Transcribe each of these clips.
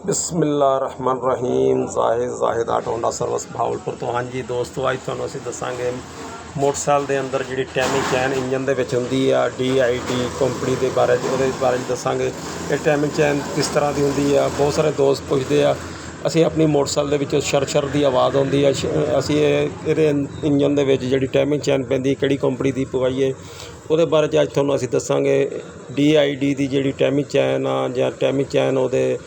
बिस्मिल्लाहिर्रहमानिर्रहीम। Zahid auto Honda service Bahawalpur ਤੋਂ। ਹਾਂਜੀ ਦੋਸਤੋ, ਅੱਜ ਤੁਹਾਨੂੰ ਅਸੀਂ ਦੱਸਾਂਗੇ ਮੋਟਰਸਾਈਕਲ ਦੇ ਅੰਦਰ ਜਿਹੜੀ ਟਾਈਮਿੰਗ ਚੈਨ ਇੰਜਨ ਦੇ ਵਿੱਚ ਹੁੰਦੀ ਆ DID ਕੰਪਨੀ ਦੇ ਬਾਰੇ, ਉਹਦੇ ਬਾਰੇ ਦੱਸਾਂਗੇ। ਇਹ ਟਾਈਮਿੰਗ ਚੈਨ ਕਿਸ ਤਰ੍ਹਾਂ ਦੀ ਹੁੰਦੀ ਆ। ਬਹੁਤ ਸਾਰੇ ਦੋਸਤ ਪੁੱਛਦੇ ਆ, ਅਸੀਂ ਆਪਣੀ ਮੋਟਰਸਾਈਕਲ ਦੇ ਵਿੱਚੋਂ ਸ਼ਰ ਦੀ ਆਵਾਜ਼ ਆਉਂਦੀ ਆ, ਅਸੀਂ ਇਹਦੇ ਇੰਜਨ ਦੇ ਵਿੱਚ ਜਿਹੜੀ ਟਾਈਮਿੰਗ ਚੈਨ ਪੈਂਦੀ ਕਿਹੜੀ ਕੰਪਨੀ ਦੀ ਪਵਾਈਏ, ਉਹਦੇ ਬਾਰੇ 'ਚ ਅੱਜ ਤੁਹਾਨੂੰ ਅਸੀਂ ਦੱਸਾਂਗੇ। DID ਦੀ ਜਿਹੜੀ ਟਾਈਮਿੰਗ ਚੈਨ ਆ ਜਾਂ ਟਾਈਮਿੰਗ ਚੈਨ ਉਹਦੇ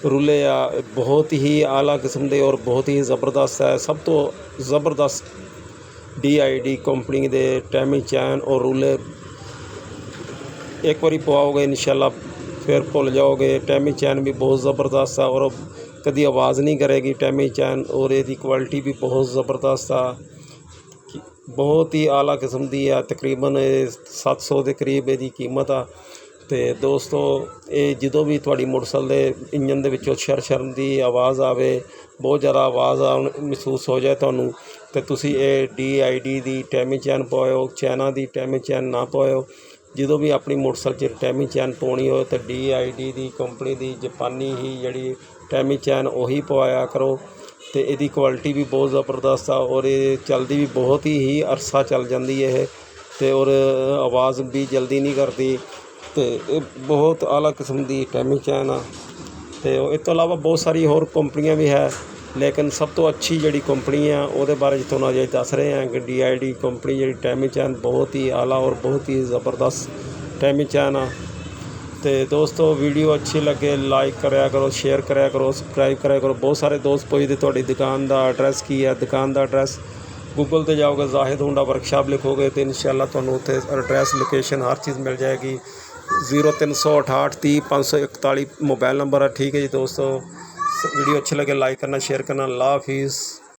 ਰੂਲੇ ਆ, ਬਹੁਤ ਹੀ ਆਲਾ ਕਿਸਮ ਦੇ ਔਰ ਬਹੁਤ ਹੀ ਜ਼ਬਰਦਸਤ ਹੈ। ਸਭ ਤੋਂ ਜ਼ਬਰਦਸਤ DID ਕੰਪਨੀ ਦੇ ਟਾਈਮਿੰਗ ਚੈਨ ਔਰ ਰੂਲੇ ਇੱਕ ਵਾਰੀ ਪਵਾਓਗੇ ਇਨਸ਼ਾਅੱਲਾ ਫਿਰ ਭੁੱਲ ਜਾਓਗੇ। ਟਾਈਮਿੰਗ ਚੈਨ ਵੀ ਬਹੁਤ ਜ਼ਬਰਦਸਤ ਆ ਔਰ ਕਦੀ ਆਵਾਜ਼ ਨਹੀਂ ਕਰੇਗੀ ਟਾਈਮਿੰਗ ਚੈਨ, ਔਰ ਇਹਦੀ ਕੁਆਲਿਟੀ ਵੀ ਬਹੁਤ ਜ਼ਬਰਦਸਤ ਆ, ਬਹੁਤ ਹੀ ਆਲਾ ਕਿਸਮ ਦੀ ਆ। ਤਕਰੀਬਨ 700 ਦੇ ਕਰੀਬ ਇਹਦੀ ਕੀਮਤ ਆ। ਅਤੇ ਦੋਸਤੋ, ਇਹ ਜਦੋਂ ਵੀ ਤੁਹਾਡੀ ਮੋਟਰਸਾਈਕਲ ਦੇ ਇੰਜਨ ਦੇ ਵਿੱਚੋਂ ਸ਼ਰ ਦੀ ਆਵਾਜ਼ ਆਵੇ, ਬਹੁਤ ਜ਼ਿਆਦਾ ਆਵਾਜ਼ ਮਹਿਸੂਸ ਹੋ ਜਾਏ ਤੁਹਾਨੂੰ, ਅਤੇ ਤੁਸੀਂ ਇਹ DID the timing chain ਪਵਾਇਓ, China the timing ਚੈਨ ਨਾ ਪਵਾਇਓ। ਜਦੋਂ ਵੀ ਆਪਣੀ ਮੋਟਰਸਾਈਕਲ 'ਚ ਟਾਈਮਿੰਗ ਚੈਨ ਪਾਉਣੀ ਹੋਵੇ ਤਾਂ DID ਦੀ ਕੰਪਨੀ ਦੀ ਜਾਪਾਨੀ ਹੀ ਜਿਹੜੀ ਟਾਈਮਿੰਗ ਚੈਨ ਉਹੀ ਪਵਾਇਆ ਕਰੋ। ਅਤੇ ਇਹਦੀ ਕੁਆਲਿਟੀ ਵੀ ਬਹੁਤ ਜ਼ਬਰਦਸਤ ਆ ਔਰ ਇਹ ਚੱਲਦੀ ਵੀ ਬਹੁਤ ਹੀ ਅਰਸਾ ਚੱਲ ਜਾਂਦੀ ਇਹ, ਅਤੇ ਔਰ ਆਵਾਜ਼ ਵੀ ਜਲਦੀ ਨਹੀਂ ਕਰਦੀ, ਅਤੇ ਇਹ ਬਹੁਤ ਆਲਾ ਕਿਸਮ ਦੀ ਟਾਈਮਿੰਗ ਚੈਨ ਆ। ਅਤੇ ਇਸ ਤੋਂ ਇਲਾਵਾ ਬਹੁਤ ਸਾਰੀ ਹੋਰ ਕੰਪਨੀਆਂ ਵੀ ਹੈ, ਲੇਕਿਨ ਸਭ ਤੋਂ ਅੱਛੀ ਜਿਹੜੀ ਕੰਪਨੀ ਆ ਉਹਦੇ ਬਾਰੇ 'ਚ ਤੁਹਾਨੂੰ ਅਜੇ ਦੱਸ ਰਹੇ ਹਾਂ ਕਿ DID ਕੰਪਨੀ ਜਿਹੜੀ ਟਾਈਮਿੰਗ ਚੈਨ ਬਹੁਤ ਹੀ ਆਲਾ ਔਰ ਬਹੁਤ ਹੀ ਜ਼ਬਰਦਸਤ ਟਾਈਮਿੰਗ ਚੈਨ ਆ। ਅਤੇ ਦੋਸਤੋ, ਵੀਡੀਓ ਅੱਛੀ ਲੱਗੇ ਲਾਈਕ ਕਰਿਆ ਕਰੋ, ਸ਼ੇਅਰ ਕਰਿਆ ਕਰੋ, ਸਬਸਕ੍ਰਾਈਬ ਕਰਿਆ ਕਰੋ। ਬਹੁਤ ਸਾਰੇ ਦੋਸਤ ਪੁੱਛਦੇ ਤੁਹਾਡੀ ਦੁਕਾਨ ਦਾ ਐਡਰੈਸ ਕੀ ਹੈ। ਦੁਕਾਨ ਦਾ ਐਡਰੈਸ ਗੂਗਲ 'ਤੇ ਜਾਓਗੇ, ਜ਼ਾਹਿਦ ਹੋਂਡਾ ਵਰਕਸ਼ਾਪ ਲਿਖੋਗੇ ਅਤੇ ਇਨਸ਼ਾਅੱਲਾ ਤੁਹਾਨੂੰ ਉੱਥੇ ਐਡਰੈਸ ਲੋਕੇਸ਼ਨ ਹਰ ਚੀਜ਼ ਮਿਲ ਜਾਏਗੀ। 0368 30 541 मोबाइल नंबर है। ठीक है जी दोस्तों, वीडियो अच्छे लगे लाइक करना, शेयर करना। अल्लाह हाफिज़।